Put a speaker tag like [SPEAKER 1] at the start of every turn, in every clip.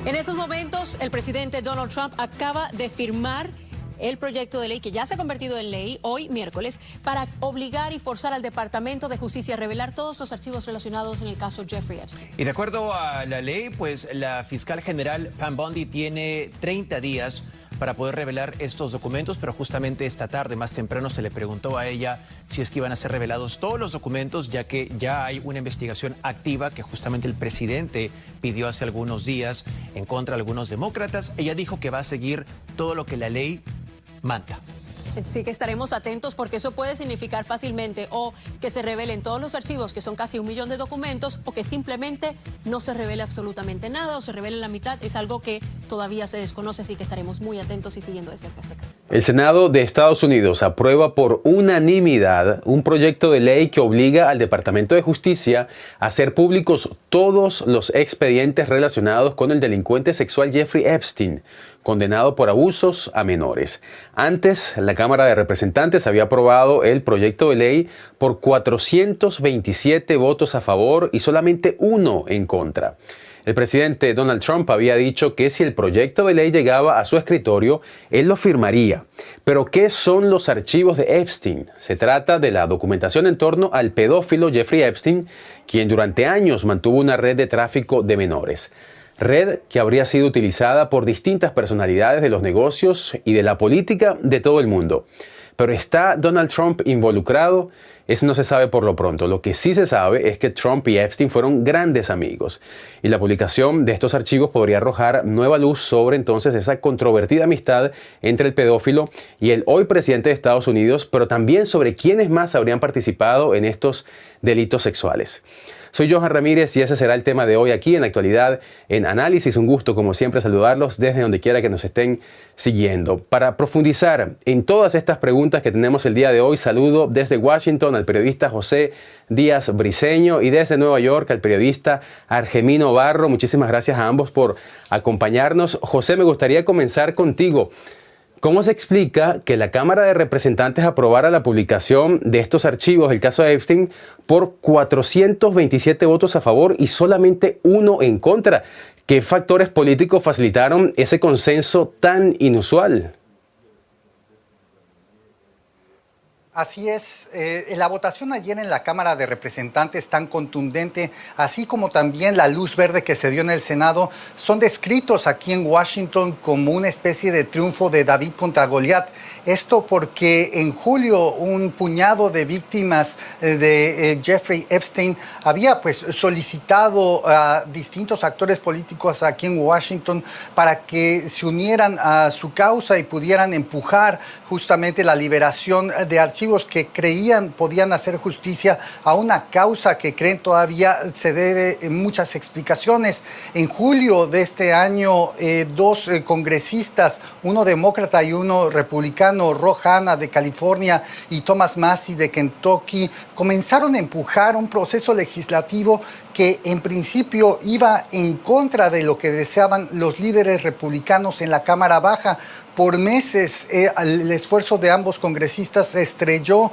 [SPEAKER 1] En esos momentos, el presidente Donald Trump acaba de firmar el proyecto de ley que ya se ha convertido en ley hoy, miércoles, para obligar y forzar al Departamento de Justicia a revelar todos los archivos relacionados en el caso Jeffrey Epstein.
[SPEAKER 2] Y de acuerdo a la ley, pues la fiscal general Pam Bondi tiene 30 días para poder revelar estos documentos, pero justamente esta tarde, más temprano, se le preguntó a ella si es que iban a ser revelados todos los documentos, ya que ya hay una investigación activa que justamente el presidente pidió hace algunos días en contra de algunos demócratas. Ella dijo que va a seguir todo lo que la ley manda.
[SPEAKER 1] Sí que estaremos atentos porque eso puede significar fácilmente o que se revelen todos los archivos, que son casi 1 millón de documentos, o que simplemente no se revele absolutamente nada o se revele la mitad. Es algo que todavía se desconoce, así que estaremos muy atentos y siguiendo de cerca este caso.
[SPEAKER 3] El Senado de Estados Unidos aprueba por unanimidad un proyecto de ley que obliga al Departamento de Justicia a hacer públicos todos los expedientes relacionados con el delincuente sexual Jeffrey Epstein, condenado por abusos a menores. Antes, la Cámara de Representantes había aprobado el proyecto de ley por 427 votos a favor y solamente 1 en contra. El presidente Donald Trump había dicho que si el proyecto de ley llegaba a su escritorio, él lo firmaría. Pero, ¿qué son los archivos de Epstein? Se trata de la documentación en torno al pedófilo Jeffrey Epstein, quien durante años mantuvo una red de tráfico de menores. Red que habría sido utilizada por distintas personalidades de los negocios y de la política de todo el mundo. Pero ¿está Donald Trump involucrado? Eso no se sabe por lo pronto. Lo que sí se sabe es que Trump y Epstein fueron grandes amigos. Y la publicación de estos archivos podría arrojar nueva luz sobre entonces esa controvertida amistad entre el pedófilo y el hoy presidente de Estados Unidos, pero también sobre quiénes más habrían participado en estos delitos sexuales. Soy Johan Ramírez y ese será el tema de hoy aquí en La Actualidad en Análisis. Un gusto, como siempre, saludarlos desde donde quiera que nos estén siguiendo. Para profundizar en todas estas preguntas que tenemos el día de hoy, saludo desde Washington al periodista José Díaz Briceño y desde Nueva York al periodista Argemino Barro. Muchísimas gracias a ambos por acompañarnos. José, me gustaría comenzar contigo. ¿Cómo se explica que la Cámara de Representantes aprobara la publicación de estos archivos del caso de Epstein por 427 votos a favor y solamente 1 en contra? ¿Qué factores políticos facilitaron ese consenso tan inusual?
[SPEAKER 4] Así es, la votación ayer en la Cámara de Representantes tan contundente, así como también la luz verde que se dio en el Senado, son descritos aquí en Washington como una especie de triunfo de David contra Goliat. Esto porque en julio un puñado de víctimas de Jeffrey Epstein había solicitado a distintos actores políticos aquí en Washington para que se unieran a su causa y pudieran empujar justamente la liberación de archivos que creían podían hacer justicia a una causa que creen todavía se debe muchas explicaciones. En julio de este año, 2 congresistas, uno demócrata y uno republicano, Ro Hanna de California y Thomas Massie de Kentucky, comenzaron a empujar un proceso legislativo que en principio iba en contra de lo que deseaban los líderes republicanos en la Cámara Baja. Por meses el esfuerzo de ambos congresistas se estrelló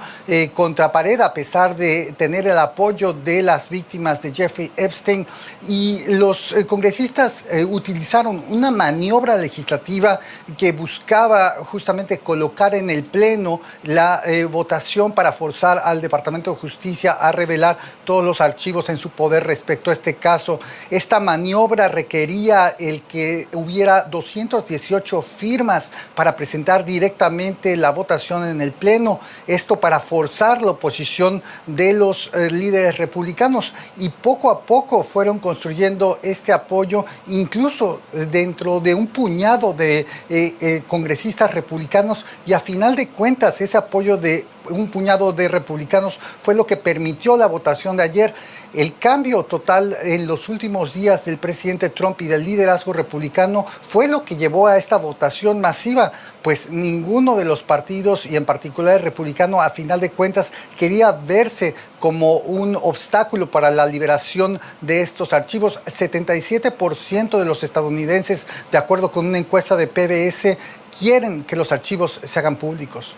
[SPEAKER 4] contra pared a pesar de tener el apoyo de las víctimas de Jeffrey Epstein, y los congresistas utilizaron una maniobra legislativa que buscaba justamente colocar en el Pleno la votación para forzar al Departamento de Justicia a revelar todos los archivos en su poder respecto a este caso. Esta maniobra requería el que hubiera 218 firmas para presentar directamente la votación en el Pleno, esto para forzar la oposición de los líderes republicanos, y poco a poco fueron construyendo este apoyo, incluso dentro de un puñado de congresistas republicanos, y a final de cuentas ese apoyo de un puñado de republicanos fue lo que permitió la votación de ayer. El cambio total en los últimos días del presidente Trump y del liderazgo republicano fue lo que llevó a esta votación masiva, pues ninguno de los partidos, y en particular el republicano, a final de cuentas quería verse como un obstáculo para la liberación de estos archivos. 77% de los estadounidenses, de acuerdo con una encuesta de PBS, quieren que los archivos se hagan públicos.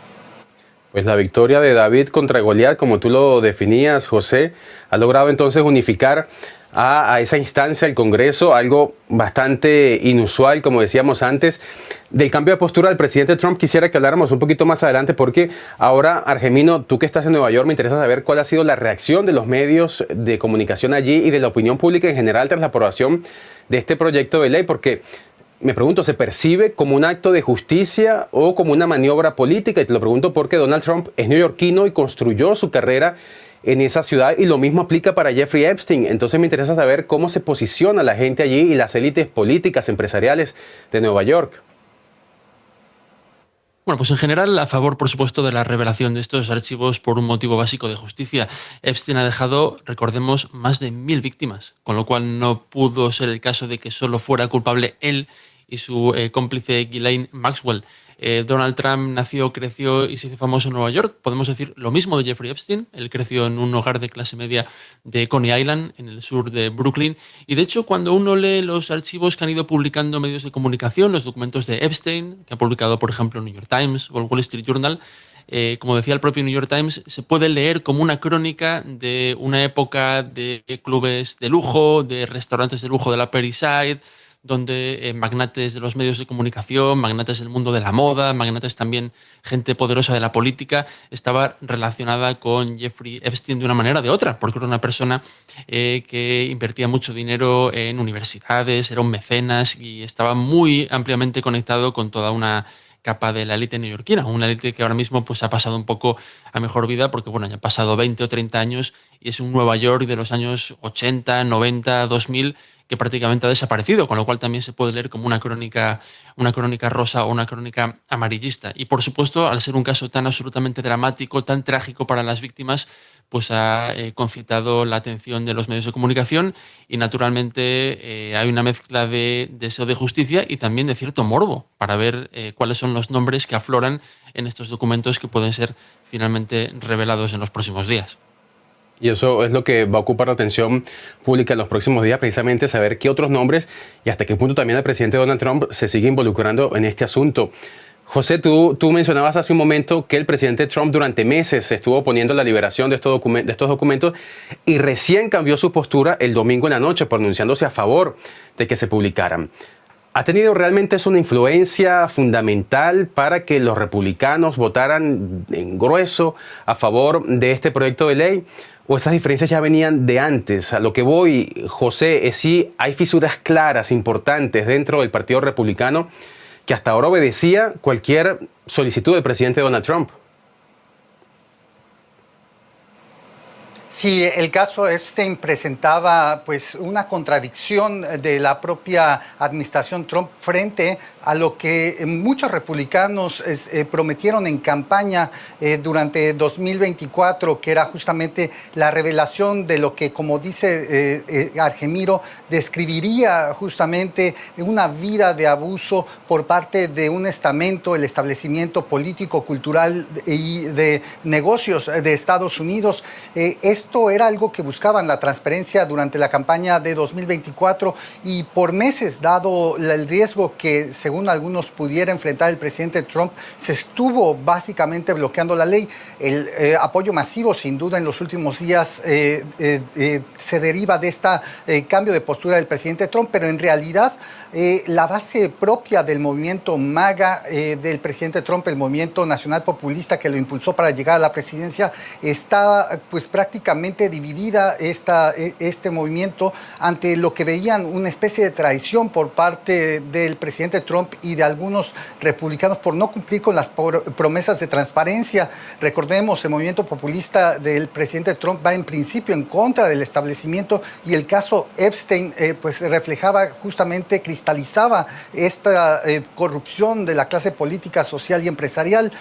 [SPEAKER 3] Pues la victoria de David contra Goliat, como tú lo definías, José, ha logrado entonces unificar a esa instancia, el Congreso, algo bastante inusual, como decíamos antes. Del cambio de postura del presidente Trump quisiera que habláramos un poquito más adelante, porque ahora, Argemino, tú que estás en Nueva York, me interesa saber cuál ha sido la reacción de los medios de comunicación allí y de la opinión pública en general tras la aprobación de este proyecto de ley, porque me pregunto, ¿se percibe como un acto de justicia o como una maniobra política? Y te lo pregunto porque Donald Trump es neoyorquino y construyó su carrera en esa ciudad, y lo mismo aplica para Jeffrey Epstein. Entonces me interesa saber cómo se posiciona la gente allí y las élites políticas, empresariales de Nueva York.
[SPEAKER 5] Bueno, pues en general a favor, por supuesto, de la revelación de estos archivos por un motivo básico de justicia. Epstein ha dejado, recordemos, más de 1000 víctimas, con lo cual no pudo ser el caso de que solo fuera culpable él y su cómplice Ghislaine Maxwell. Donald Trump nació, creció y se hizo famoso en Nueva York. Podemos decir lo mismo de Jeffrey Epstein. Él creció en un hogar de clase media de Coney Island, en el sur de Brooklyn. Y de hecho, cuando uno lee los archivos que han ido publicando medios de comunicación, los documentos de Epstein, que ha publicado, por ejemplo, el New York Times o el Wall Street Journal, como decía el propio New York Times, se puede leer como una crónica de una época de clubes de lujo, de restaurantes de lujo de la Upper East Side, donde magnates de los medios de comunicación, magnates del mundo de la moda, magnates también, gente poderosa de la política, estaba relacionada con Jeffrey Epstein de una manera o de otra, porque era una persona que invertía mucho dinero en universidades, era un mecenas y estaba muy ampliamente conectado con toda una capa de la élite neoyorquina, una élite que ahora mismo pues, ha pasado un poco a mejor vida, porque bueno, ya han pasado 20 o 30 años y es un Nueva York de los años 80, 90, 2000 que prácticamente ha desaparecido, con lo cual también se puede leer como una crónica rosa o una crónica amarillista. Y por supuesto, al ser un caso tan absolutamente dramático, tan trágico para las víctimas, pues ha concitado la atención de los medios de comunicación y naturalmente hay una mezcla de deseo de justicia y también de cierto morbo para ver cuáles son los nombres que afloran en estos documentos que pueden ser finalmente revelados en los próximos días.
[SPEAKER 3] Y eso es lo que va a ocupar la atención pública en los próximos días, precisamente saber qué otros nombres y hasta qué punto también el presidente Donald Trump se sigue involucrando en este asunto. José, tú mencionabas hace un momento que el presidente Trump durante meses se estuvo oponiendo a la liberación de estos documentos y recién cambió su postura el domingo en la noche, pronunciándose a favor de que se publicaran. ¿Ha tenido realmente eso una influencia fundamental para que los republicanos votaran en grueso a favor de este proyecto de ley? ¿O estas diferencias ya venían de antes? A lo que voy, José, es si hay fisuras claras, importantes dentro del Partido Republicano que hasta ahora obedecía cualquier solicitud del presidente Donald Trump.
[SPEAKER 4] Sí, el caso Epstein presentaba pues una contradicción de la propia administración Trump frente a lo que muchos republicanos prometieron en campaña durante 2024, que era justamente la revelación de lo que, como dice Argemiro, describiría justamente una vida de abuso por parte de un estamento, el establecimiento político, cultural y de negocios de Estados Unidos. Esto era algo que buscaban, la transparencia durante la campaña de 2024, y por meses, dado el riesgo que según algunos pudiera enfrentar el presidente Trump, se estuvo básicamente bloqueando la ley. El apoyo masivo, sin duda, en los últimos días se deriva de este cambio de postura del presidente Trump, pero en realidad la base propia del movimiento MAGA del presidente Trump, el movimiento nacional populista que lo impulsó para llegar a la presidencia, está pues prácticamente dividida este movimiento ante lo que veían una especie de traición por parte del presidente Trump y de algunos republicanos por no cumplir con las promesas de transparencia. Recordemos, el movimiento populista del presidente Trump va en principio en contra del establecimiento, y el caso Epstein pues reflejaba justamente, cristalizaba esta corrupción de la clase política, social y empresarial.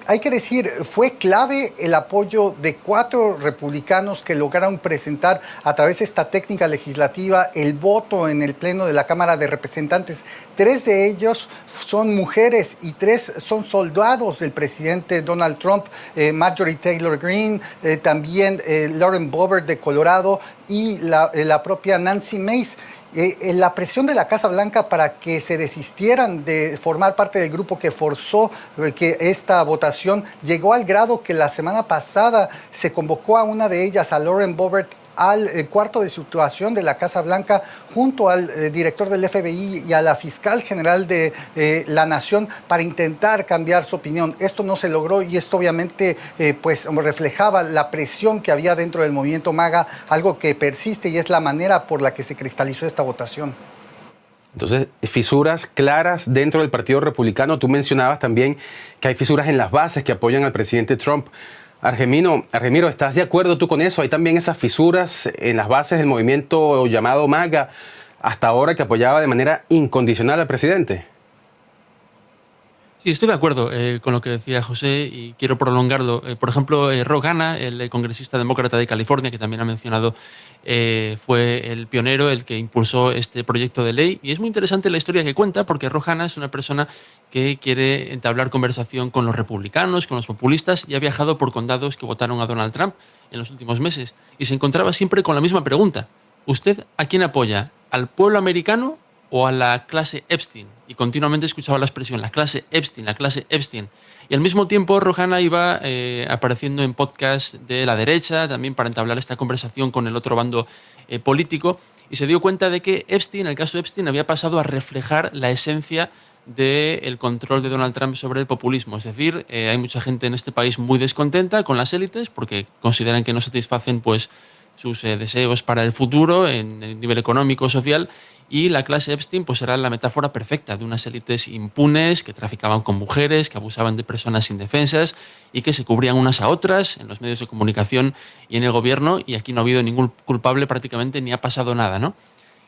[SPEAKER 4] Hay que decir, fue clave el apoyo de 4 republicanos que lograron presentar a través de esta técnica legislativa el voto en el Pleno de la Cámara de Representantes. 3 de ellos son mujeres y 3 son soldados del presidente Donald Trump, Marjorie Taylor Greene, también Lauren Boebert de Colorado y la propia Nancy Mace. La presión de la Casa Blanca para que se desistieran de formar parte del grupo que forzó que esta votación llegó al grado que la semana pasada se convocó a una de ellas, a Lauren Boebert, al cuarto de situación de la Casa Blanca junto al director del FBI y a la fiscal general de la Nación para intentar cambiar su opinión. Esto no se logró y esto obviamente pues reflejaba la presión que había dentro del movimiento MAGA, algo que persiste y es la manera por la que se cristalizó esta votación.
[SPEAKER 3] Entonces, fisuras claras dentro del Partido Republicano. Tú mencionabas también que hay fisuras en las bases que apoyan al presidente Trump. Argemiro, ¿estás de acuerdo tú con eso? Hay también esas fisuras en las bases del movimiento llamado MAGA hasta ahora que apoyaba de manera incondicional al presidente.
[SPEAKER 5] Sí, estoy de acuerdo con lo que decía José y quiero prolongarlo. Por ejemplo, Ro Khanna, el congresista demócrata de California, que también ha mencionado, fue el pionero, el que impulsó este proyecto de ley. Y es muy interesante la historia que cuenta porque Ro Khanna es una persona que quiere entablar conversación con los republicanos, con los populistas, y ha viajado por condados que votaron a Donald Trump en los últimos meses. Y se encontraba siempre con la misma pregunta. ¿Usted a quién apoya? ¿Al pueblo americano o a la clase Epstein? Y continuamente escuchaba la expresión, la clase Epstein, la clase Epstein. Y al mismo tiempo Ro Khanna iba apareciendo en podcasts de la derecha, también para entablar esta conversación con el otro bando político, y se dio cuenta de que Epstein, el caso Epstein, había pasado a reflejar la esencia del control de Donald Trump sobre el populismo. Es decir, hay mucha gente en este país muy descontenta con las élites porque consideran que no satisfacen pues, sus deseos para el futuro en el nivel económico, social, y la clase Epstein pues era la metáfora perfecta de unas élites impunes que traficaban con mujeres, que abusaban de personas indefensas y que se cubrían unas a otras en los medios de comunicación y en el gobierno, y aquí no ha habido ningún culpable prácticamente ni ha pasado nada, ¿no?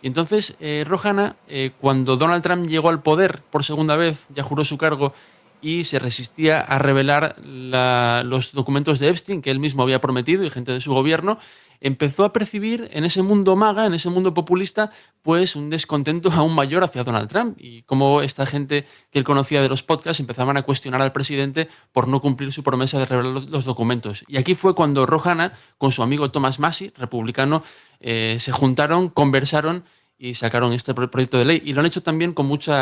[SPEAKER 5] Y entonces Ro Khanna, cuando Donald Trump llegó al poder por segunda vez, ya juró su cargo y se resistía a revelar los documentos de Epstein que él mismo había prometido y gente de su gobierno, empezó a percibir en ese mundo MAGA, en ese mundo populista, pues un descontento aún mayor hacia Donald Trump y cómo esta gente que él conocía de los podcasts empezaban a cuestionar al presidente por no cumplir su promesa de revelar los documentos. Y aquí fue cuando Ro Khanna, con su amigo Thomas Massie, republicano, se juntaron, conversaron y sacaron este proyecto de ley. Y lo han hecho también con mucho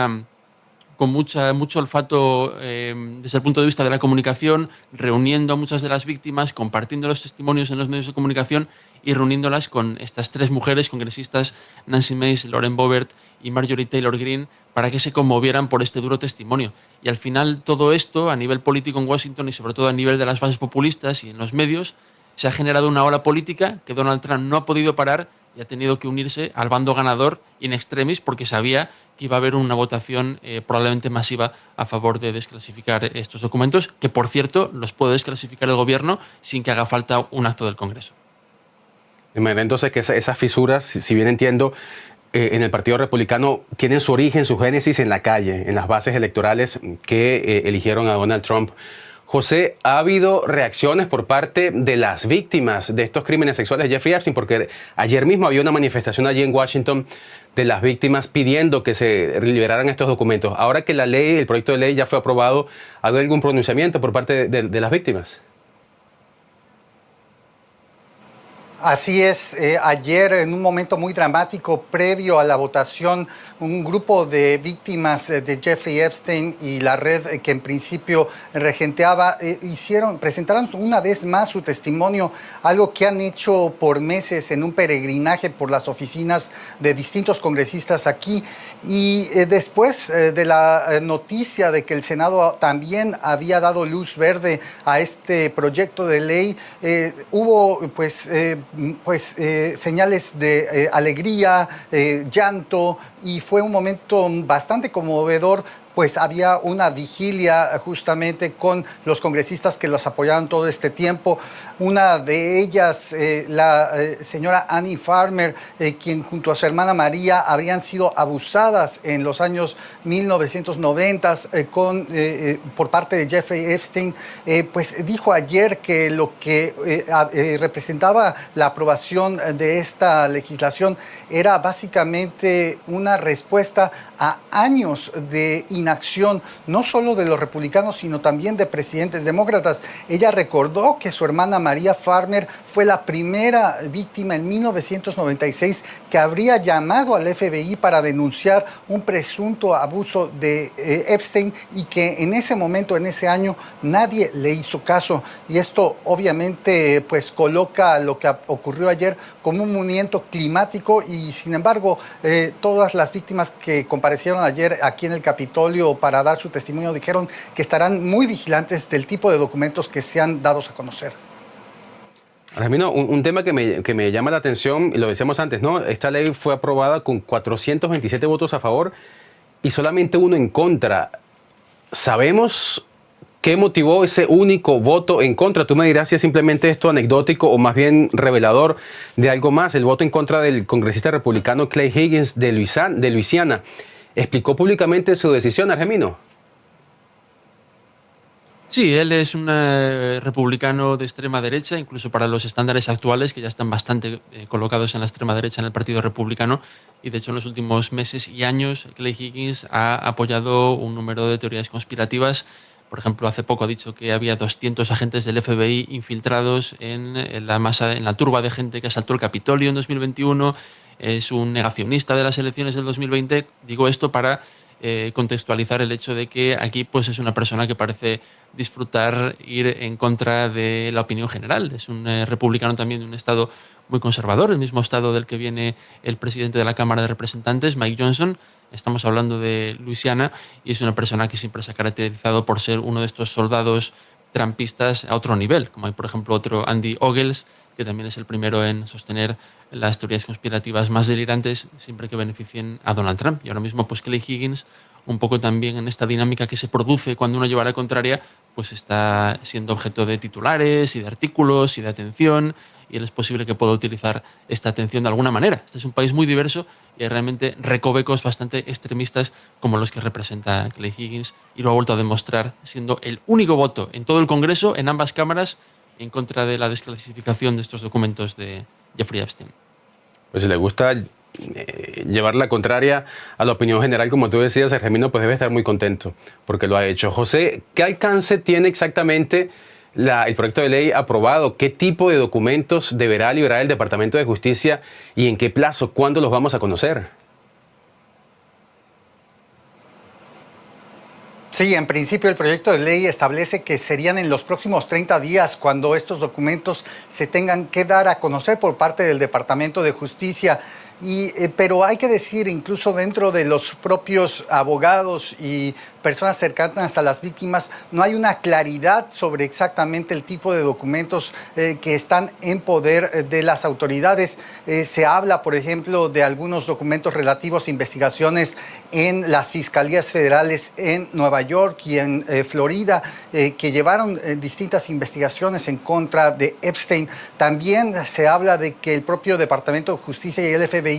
[SPEAKER 5] olfato desde el punto de vista de la comunicación, reuniendo a muchas de las víctimas, compartiendo los testimonios en los medios de comunicación y reuniéndolas con estas tres mujeres congresistas, Nancy Mace, Lauren Boebert y Marjorie Taylor Greene, para que se conmovieran por este duro testimonio. Y al final todo esto, a nivel político en Washington y sobre todo a nivel de las bases populistas y en los medios, se ha generado una ola política que Donald Trump no ha podido parar y ha tenido que unirse al bando ganador in extremis porque sabía que iba a haber una votación probablemente masiva a favor de desclasificar estos documentos, que por cierto los puede desclasificar el gobierno sin que haga falta un acto del Congreso.
[SPEAKER 3] De manera entonces que esas fisuras, si bien entiendo, en el Partido Republicano tienen su origen, su génesis en la calle, en las bases electorales que eligieron a Donald Trump. José, ¿ha habido reacciones por parte de las víctimas de estos crímenes sexuales de Jeffrey Epstein? Porque ayer mismo había una manifestación allí en Washington de las víctimas pidiendo que se liberaran estos documentos. Ahora que la ley, el proyecto de ley ya fue aprobado, ¿ha habido algún pronunciamiento por parte de las víctimas?
[SPEAKER 4] Así es, ayer en un momento muy dramático previo a la votación, un grupo de víctimas de Jeffrey Epstein y la red que en principio regenteaba presentaron una vez más su testimonio, algo que han hecho por meses en un peregrinaje por las oficinas de distintos congresistas aquí. Y después de la noticia de que el Senado también había dado luz verde a este proyecto de ley, hubo señales de alegría, llanto, y fue un momento bastante conmovedor, pues había una vigilia justamente con los congresistas que los apoyaron todo este tiempo. Una de ellas, la señora Annie Farmer, quien junto a su hermana María habrían sido abusadas en los años 1990 por parte de Jeffrey Epstein, pues dijo ayer que lo que representaba la aprobación de esta legislación era básicamente una respuesta a años de inacción inacción, no solo de los republicanos, sino también de presidentes demócratas. Ella recordó que su hermana María Farmer fue la primera víctima en 1996 que habría llamado al FBI para denunciar un presunto abuso de Epstein y que en ese momento, en ese año, nadie le hizo caso. Y esto obviamente pues coloca lo que ocurrió ayer como un movimiento climático y sin embargo todas las víctimas que comparecieron ayer aquí en el Capitolio para dar su testimonio dijeron que estarán muy vigilantes del tipo de documentos que sean dados a conocer.
[SPEAKER 3] Argemino, un tema que me llama la atención, y lo decíamos antes, ¿no? Esta ley fue aprobada con 427 votos a favor y solamente uno en contra. ¿Sabemos qué motivó ese único voto en contra? Tú me dirás si es simplemente esto anecdótico o más bien revelador de algo más. El voto en contra del congresista republicano Clay Higgins de Luisiana. ¿Explicó públicamente su decisión, Argemino?
[SPEAKER 5] Sí, él es un republicano de extrema derecha, incluso para los estándares actuales, que ya están bastante colocados en la extrema derecha en el Partido Republicano. Y de hecho, en los últimos meses y años, Clay Higgins ha apoyado un número de teorías conspirativas. Por ejemplo, hace poco ha dicho que había 200 agentes del FBI infiltrados en la turba de gente que asaltó el Capitolio en 2021. Es un negacionista de las elecciones del 2020. Digo esto para contextualizar el hecho de que aquí pues, es una persona que parece disfrutar ir en contra de la opinión general. Es un republicano también de un estado muy conservador, el mismo estado del que viene el presidente de la Cámara de Representantes, Mike Johnson. Estamos hablando de Luisiana y es una persona que siempre se ha caracterizado por ser uno de estos soldados trumpistas a otro nivel, como hay por ejemplo otro Andy Ogles, que también es el primero en sostener las teorías conspirativas más delirantes siempre que beneficien a Donald Trump. Y ahora mismo pues Clay Higgins, un poco también en esta dinámica que se produce cuando uno lleva la contraria, pues está siendo objeto de titulares y de artículos y de atención, y él es posible que pueda utilizar esta atención de alguna manera. Este es un país muy diverso y hay realmente recovecos bastante extremistas como los que representa Clay Higgins, y lo ha vuelto a demostrar siendo el único voto en todo el Congreso, en ambas cámaras, en contra de la desclasificación de estos documentos de Jeffrey Epstein.
[SPEAKER 3] Pues si le gusta llevar la contraria a la opinión general, como tú decías, Argemino, pues debe estar muy contento porque lo ha hecho. José, ¿qué alcance tiene exactamente el proyecto de ley aprobado? ¿Qué tipo de documentos deberá liberar el Departamento de Justicia y en qué plazo? ¿Cuándo los vamos a conocer?
[SPEAKER 4] Sí, en principio el proyecto de ley establece que serían en los próximos 30 días cuando estos documentos se tengan que dar a conocer por parte del Departamento de Justicia. Pero hay que decir, incluso dentro de los propios abogados y personas cercanas a las víctimas, no hay una claridad sobre exactamente el tipo de documentos que están en poder de las autoridades. Se habla, por ejemplo, de algunos documentos relativos a investigaciones en las fiscalías federales en Nueva York y en Florida, que llevaron distintas investigaciones en contra de Epstein. También se habla de que el propio Departamento de Justicia y el FBI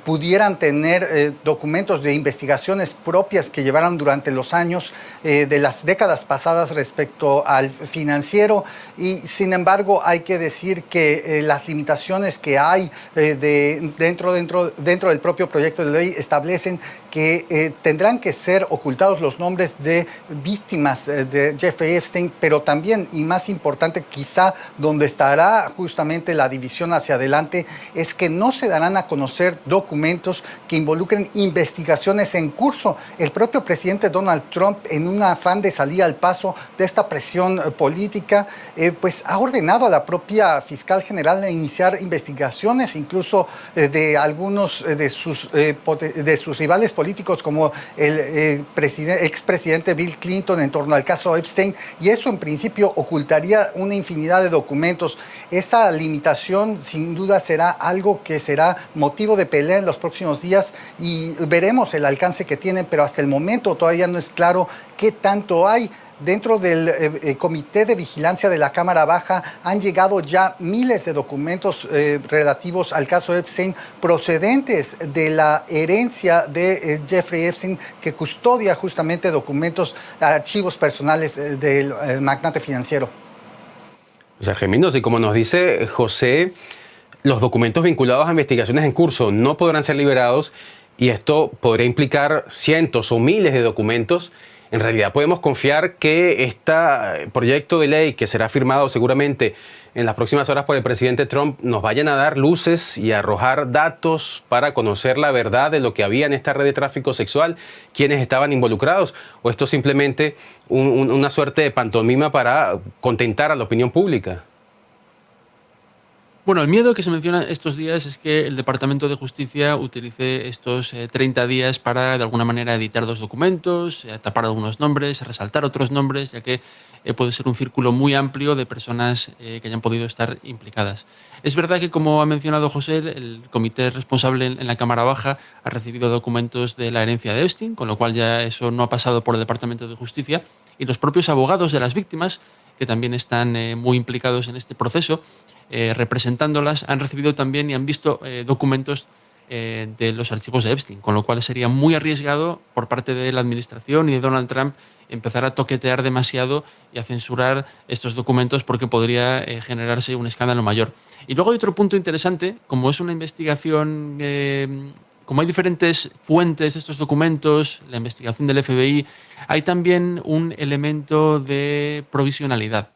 [SPEAKER 4] pudieran tener documentos de investigaciones propias que llevaron durante los años de las décadas pasadas respecto al financiero, y sin embargo hay que decir que las limitaciones que hay dentro del propio proyecto de ley establecen que tendrán que ser ocultados los nombres de víctimas de Jeffrey Epstein, pero también, y más importante quizá, donde estará justamente la división hacia adelante, es que no se darán a conocer documentos que involucren investigaciones en curso. El propio presidente Donald Trump, en un afán de salir al paso de esta presión política, pues ha ordenado a la propia fiscal general a iniciar investigaciones, incluso de algunos de sus rivales políticos, como el expresidente Bill Clinton, en torno al caso Epstein, y eso en principio ocultaría una infinidad de documentos. Esa limitación sin duda será algo que será motivo de pelea en los próximos días y veremos el alcance que tienen, pero hasta el momento todavía no es claro qué tanto hay. Dentro del Comité de Vigilancia de la Cámara Baja han llegado ya miles de documentos relativos al caso Epstein, procedentes de la herencia de Jeffrey Epstein, que custodia justamente documentos, archivos personales del magnate financiero.
[SPEAKER 3] Pues Argeminos, y como nos dice José, los documentos vinculados a investigaciones en curso no podrán ser liberados y esto podría implicar cientos o miles de documentos, en realidad podemos confiar que este proyecto de ley que será firmado seguramente en las próximas horas por el presidente Trump nos vayan a dar luces y a arrojar datos para conocer la verdad de lo que había en esta red de tráfico sexual, quiénes estaban involucrados, o esto simplemente una suerte de pantomima para contentar a la opinión pública.
[SPEAKER 5] Bueno, el miedo que se menciona estos días es que el Departamento de Justicia utilice estos 30 días para, de alguna manera, editar los documentos, tapar algunos nombres, resaltar otros nombres, ya que puede ser un círculo muy amplio de personas que hayan podido estar implicadas. Es verdad que, como ha mencionado José, el comité responsable en la Cámara Baja ha recibido documentos de la herencia de Epstein, con lo cual ya eso no ha pasado por el Departamento de Justicia, y los propios abogados de las víctimas, que también están muy implicados en este proceso, representándolas, han recibido también y han visto documentos de los archivos de Epstein, con lo cual sería muy arriesgado por parte de la administración y de Donald Trump empezar a toquetear demasiado y a censurar estos documentos porque podría generarse un escándalo mayor. Y luego hay otro punto interesante, como es una investigación, como hay diferentes fuentes de estos documentos, la investigación del FBI, hay también un elemento de provisionalidad.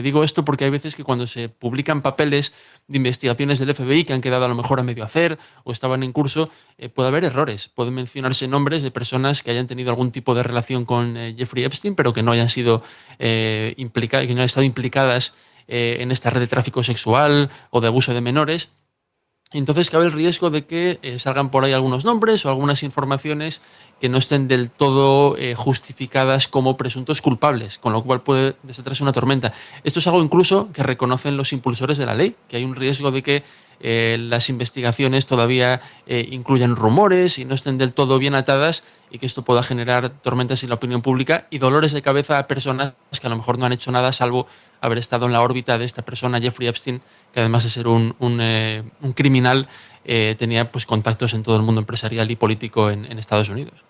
[SPEAKER 5] Digo esto porque hay veces que cuando se publican papeles de investigaciones del FBI que han quedado a lo mejor a medio hacer o estaban en curso, puede haber errores. Pueden mencionarse nombres de personas que hayan tenido algún tipo de relación con Jeffrey Epstein, pero que no hayan sido implicadas, que no hayan estado implicadas en esta red de tráfico sexual o de abuso de menores. Entonces cabe el riesgo de que salgan por ahí algunos nombres o algunas informaciones que no estén del todo justificadas como presuntos culpables, con lo cual puede desatarse una tormenta. Esto es algo incluso que reconocen los impulsores de la ley, que hay un riesgo de que las investigaciones todavía incluyan rumores y no estén del todo bien atadas y que esto pueda generar tormentas en la opinión pública y dolores de cabeza a personas que a lo mejor no han hecho nada salvo haber estado en la órbita de esta persona, Jeffrey Epstein, que además de ser un criminal, tenía pues contactos en todo el mundo empresarial y político en Estados Unidos.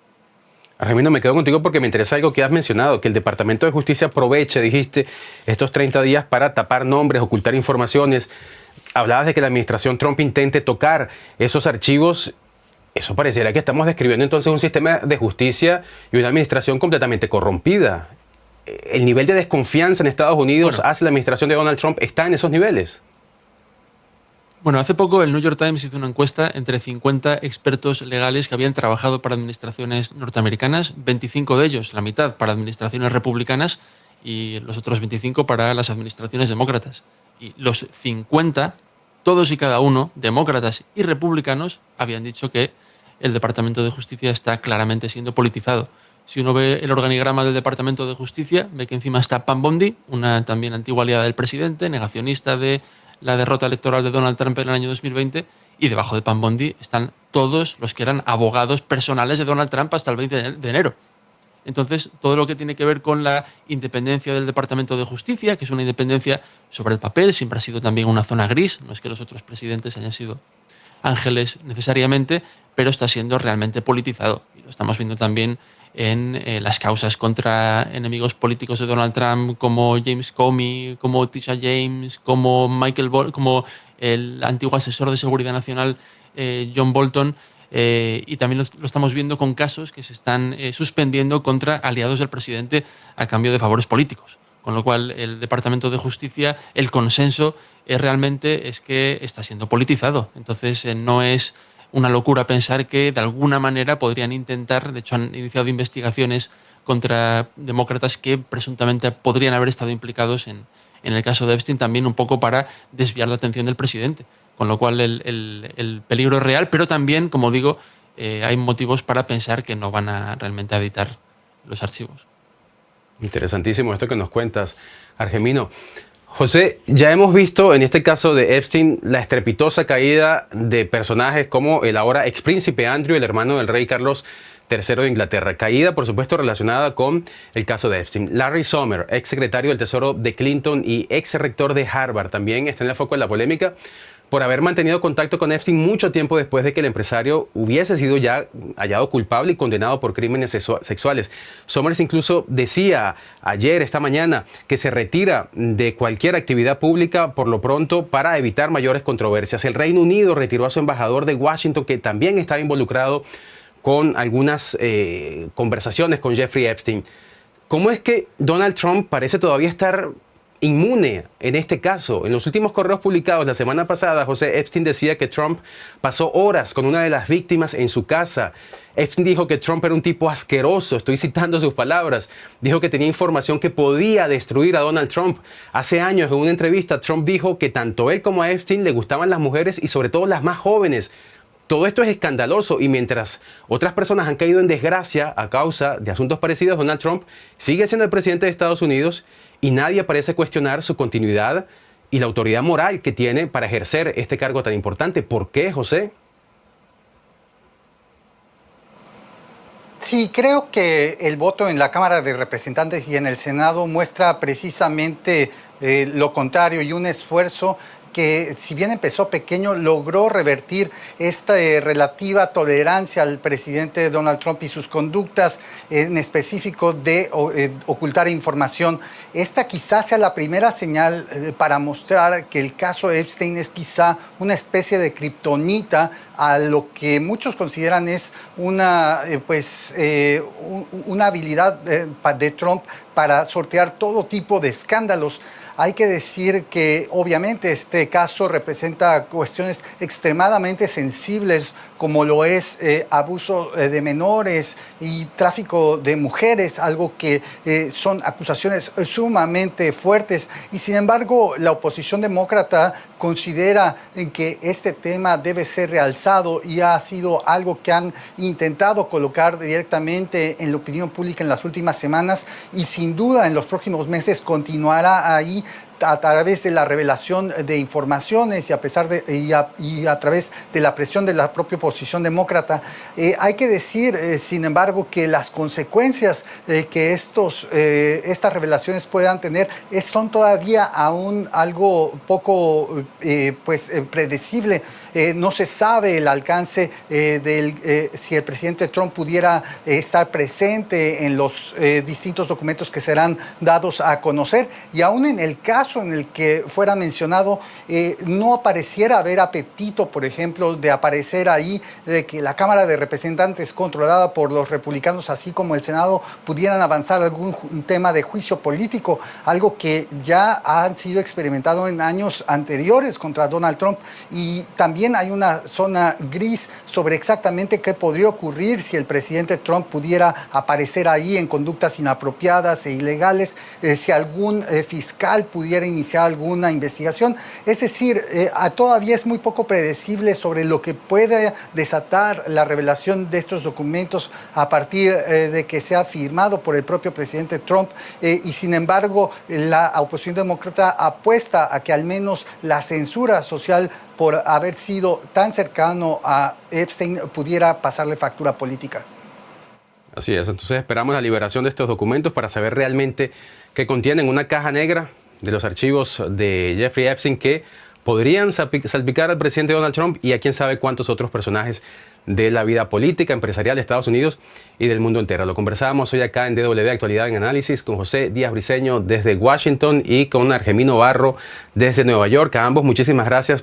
[SPEAKER 3] Argemino, me quedo contigo porque me interesa algo que has mencionado, que el Departamento de Justicia aproveche, dijiste, estos 30 días para tapar nombres, ocultar informaciones. Hablabas de que la administración Trump intente tocar esos archivos. Eso pareciera que estamos describiendo entonces un sistema de justicia y una administración completamente corrompida. El nivel de desconfianza en Estados Unidos hacia la administración de Donald Trump está en esos niveles.
[SPEAKER 5] Bueno, hace poco el New York Times hizo una encuesta entre 50 expertos legales que habían trabajado para administraciones norteamericanas, 25 de ellos, la mitad, para administraciones republicanas y los otros 25 para las administraciones demócratas. Y los 50, todos y cada uno, demócratas y republicanos, habían dicho que el Departamento de Justicia está claramente siendo politizado. Si uno ve el organigrama del Departamento de Justicia, ve que encima está Pam Bondi, una también antigua aliada del presidente, negacionista de la derrota electoral de Donald Trump en el año 2020, y debajo de Pam Bondi están todos los que eran abogados personales de Donald Trump hasta el 20 de enero. Entonces, todo lo que tiene que ver con la independencia del Departamento de Justicia, que es una independencia sobre el papel, siempre ha sido también una zona gris, no es que los otros presidentes hayan sido ángeles necesariamente, pero está siendo realmente politizado. Y lo estamos viendo también en las causas contra enemigos políticos de Donald Trump, como James Comey, como Tisha James, como como el antiguo asesor de seguridad nacional John Bolton, y también lo estamos viendo con casos que se están suspendiendo contra aliados del presidente a cambio de favores políticos. Con lo cual, el Departamento de Justicia, el consenso realmente es que está siendo politizado. Entonces, no es una locura pensar que de alguna manera podrían intentar, de hecho han iniciado investigaciones contra demócratas que presuntamente podrían haber estado implicados en el caso de Epstein, también un poco para desviar la atención del presidente. Con lo cual el peligro es real, pero también, como digo, hay motivos para pensar que no van a realmente a editar los archivos.
[SPEAKER 3] Interesantísimo esto que nos cuentas, Argemino. José, ya hemos visto en este caso de Epstein la estrepitosa caída de personajes como el ahora expríncipe Andrew, el hermano del rey Carlos III de Inglaterra. Caída, por supuesto, relacionada con el caso de Epstein. Larry Summers, ex secretario del Tesoro de Clinton y ex rector de Harvard, también está en el foco de la polémica por haber mantenido contacto con Epstein mucho tiempo después de que el empresario hubiese sido ya hallado culpable y condenado por crímenes sexuales. Summers incluso decía ayer, esta mañana, que se retira de cualquier actividad pública por lo pronto para evitar mayores controversias. El Reino Unido retiró a su embajador de Washington, que también estaba involucrado con algunas conversaciones con Jeffrey Epstein. ¿Cómo es que Donald Trump parece todavía estar inmune en este caso? En los últimos correos publicados la semana pasada, José, Epstein decía que Trump pasó horas con una de las víctimas en su casa. Epstein dijo que Trump era un tipo asqueroso, estoy citando sus palabras. Dijo que tenía información que podía destruir a Donald Trump. Hace años, en una entrevista, Trump dijo que tanto él como a Epstein le gustaban las mujeres y sobre todo las más jóvenes. Todo esto es escandaloso y mientras otras personas han caído en desgracia a causa de asuntos parecidos, Donald Trump sigue siendo el presidente de Estados Unidos y nadie parece cuestionar su continuidad y la autoridad moral que tiene para ejercer este cargo tan importante. ¿Por qué, José?
[SPEAKER 4] Sí, creo que el voto en la Cámara de Representantes y en el Senado muestra precisamente lo contrario y un esfuerzo que, si bien empezó pequeño, logró revertir esta relativa tolerancia al presidente Donald Trump y sus conductas, en específico de ocultar información. Esta quizás sea la primera señal para mostrar que el caso Epstein es quizá una especie de kriptonita a lo que muchos consideran es una habilidad de Trump para sortear todo tipo de escándalos. Hay que decir que obviamente este caso representa cuestiones extremadamente sensibles como lo es abuso de menores y tráfico de mujeres, algo que son acusaciones sumamente fuertes. Y sin embargo, la oposición demócrata considera que este tema debe ser realzado y ha sido algo que han intentado colocar directamente en la opinión pública en las últimas semanas y sin duda en los próximos meses continuará ahí a través de la revelación de informaciones y a través de la presión de la propia oposición demócrata. Hay que decir, sin embargo, que las consecuencias que estas revelaciones puedan tener son todavía aún algo poco predecible. No se sabe el alcance si el presidente Trump pudiera estar presente en los distintos documentos que serán dados a conocer, y aún en el caso en el que fuera mencionado, no pareciera haber apetito, por ejemplo, de aparecer ahí, de que la Cámara de Representantes, controlada por los republicanos, así como el Senado, pudieran avanzar algún tema de juicio político, algo que ya han sido experimentado en años anteriores contra Donald Trump. Y también hay una zona gris sobre exactamente qué podría ocurrir si el presidente Trump pudiera aparecer ahí en conductas inapropiadas e ilegales, si algún fiscal pudiera iniciar alguna investigación. Es decir, todavía es muy poco predecible sobre lo que puede desatar la revelación de estos documentos a partir de que sea firmado por el propio presidente Trump, y sin embargo la oposición demócrata apuesta a que al menos la censura social por haber sido tan cercano a Epstein pudiera pasarle factura política.
[SPEAKER 3] Así es, entonces esperamos la liberación de estos documentos para saber realmente qué contienen una caja negra de los archivos de Jeffrey Epstein que podrían salpicar al presidente Donald Trump y a quién sabe cuántos otros personajes de la vida política, empresarial de Estados Unidos y del mundo entero. Lo conversábamos hoy acá en DW Actualidad en Análisis con José Díaz Briceño desde Washington y con Argemino Barro desde Nueva York. A ambos muchísimas gracias.